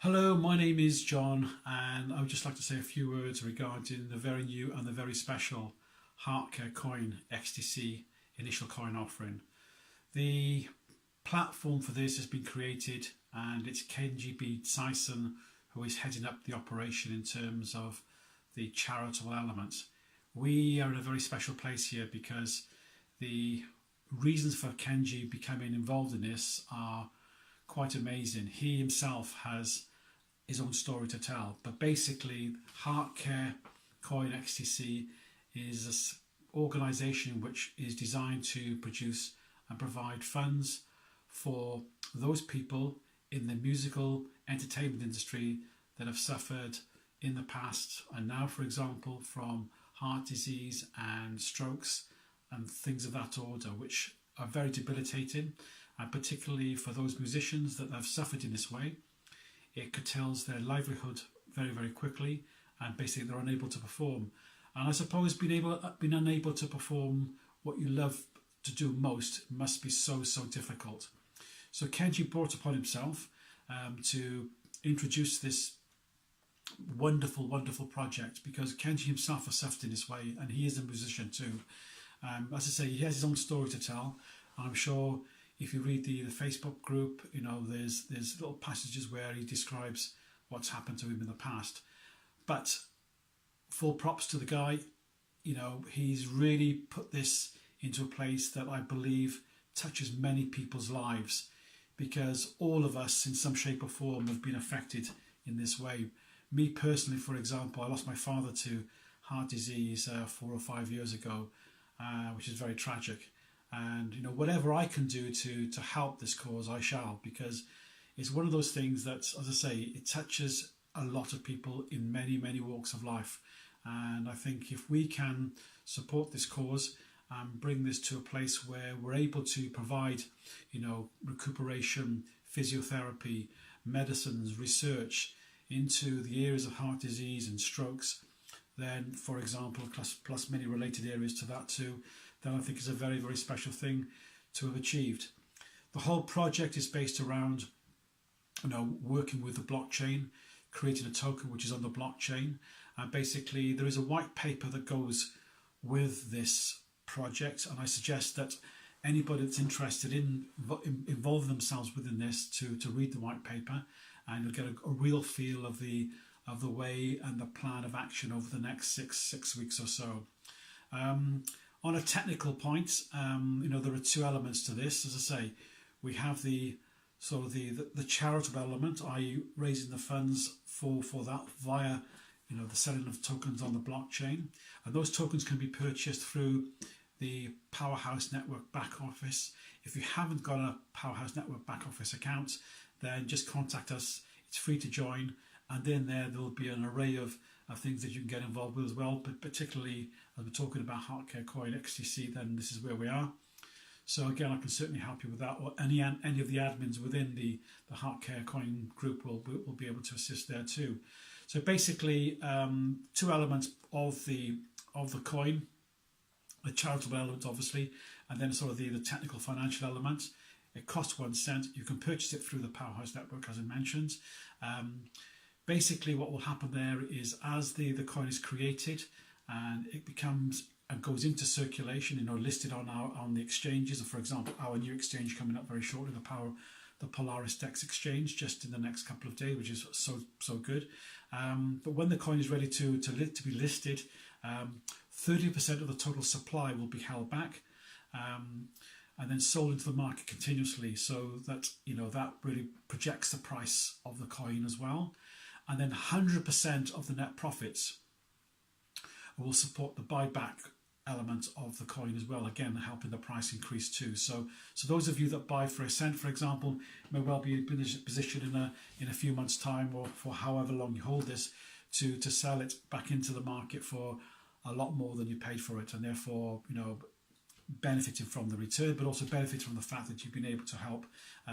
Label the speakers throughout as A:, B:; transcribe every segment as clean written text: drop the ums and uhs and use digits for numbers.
A: Hello, my name is John, and I would just like to say a few words regarding the very new and the very special HeartCare Coin XTC initial coin offering. The platform for this has been created, and it's Kenjie Sison who is heading up the operation in terms of the charitable elements. We are in a very special place here because the reasons for Kenjie becoming involved in this are quite amazing. He himself has his own story to tell, but basically HeartCare Coin XTC is an organisation which is designed to produce and provide funds for those people in the musical entertainment industry that have suffered in the past and now, for example, from heart disease and strokes and things of that order, which are very debilitating, and particularly for those musicians that have suffered in this way. It curtails their livelihood very, very quickly, and basically they're unable to perform. And I suppose being unable to perform what you love to do most must be so difficult. So Kenji brought upon himself to introduce this wonderful project, because Kenji himself has suffered in this way, and he is a musician too. As I say, he has his own story to tell, and I'm sure if you read the Facebook group, there's little passages where he describes what's happened to him in the past. But full props to the guy. He's really put this into a place that I believe touches many people's lives, because all of us in some shape or form have been affected in this way. Me personally, for example, I lost my father to heart disease 4 or 5 years ago, which is very tragic. And whatever I can do to help this cause, I shall, because it's one of those things that, as I say, it touches a lot of people in many walks of life. And I think if we can support this cause and bring this to a place where we're able to provide, recuperation, physiotherapy, medicines, research into the areas of heart disease and strokes, then, for example, plus many related areas to that too, then I think is a very special thing to have achieved. The whole project is based around working with the blockchain, creating a token which is on the blockchain, and basically there is a white paper that goes with this project, and I suggest that anybody that's interested in involving themselves within this to read the white paper, and you'll get a real feel of the way and the plan of action over the next six weeks or so. On a technical point, there are two elements to this. As I say, we have the charitable element, i.e. raising the funds for that via the selling of tokens on the blockchain, and those tokens can be purchased through the Powerhouse Network back office. If you haven't got a Powerhouse Network back office account, then just contact us. It's free to join, and then there'll be an array of things that you can get involved with as well, but particularly as we're talking about HeartCare Coin XTC, then this is where we are. So again, I can certainly help you with that, or any of the admins within the HeartCare Coin group will be able to assist there too. So basically, two elements of the coin: the charitable element, obviously, and then sort of the technical financial element. It costs 1 cent. You can purchase it through the Powerhouse Network, as I mentioned. Basically, what will happen there is, as the coin is created and it becomes and goes into circulation, listed on the exchanges. For example, our new exchange coming up very shortly, the Polaris Dex exchange, just in the next couple of days, which is so good. But when the coin is ready to be listed, 30% of the total supply will be held back, and then sold into the market continuously, so that that really projects the price of the coin as well. And then 100% of the net profits will support the buyback element of the coin as well, again helping the price increase too. So those of you that buy for a cent, for example, may well be in a position in a few months' time, or for however long you hold this, to sell it back into the market for a lot more than you paid for it, and therefore benefiting from the return, but also benefiting from the fact that you've been able to help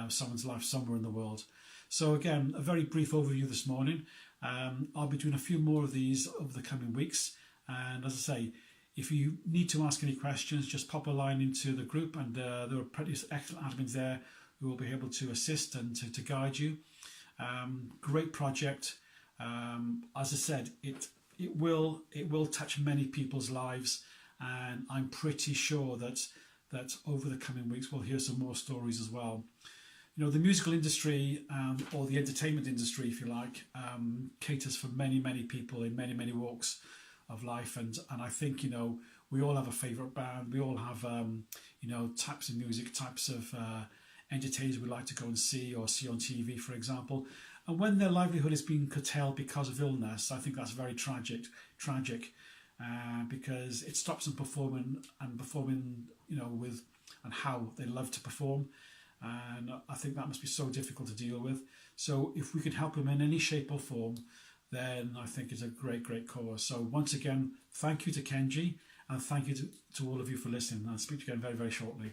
A: someone's life somewhere in the world. So again, a very brief overview this morning. I'll be doing a few more of these over the coming weeks, and as I say, if you need to ask any questions, just pop a line into the group, and there are pretty excellent admins there who will be able to assist and to guide you. Great project. As I said, it will touch many people's lives, and I'm pretty sure that over the coming weeks we'll hear some more stories as well. You know, the musical industry, or the entertainment industry, if you like, caters for many people in many walks of life, and I think, you know, we all have a favourite band. We all have you know, types of music, types of entertainers we like to go and see or see on TV, for example. And when their livelihood is being curtailed because of illness, I think that's very tragic, because it stops them performing, you know, with and how they love to perform. And I think that must be so difficult to deal with. So if we can help them in any shape or form, then I think it's a great cause. So once again, thank you to Kenjie, and thank you to all of you for listening. I'll speak to you again very shortly.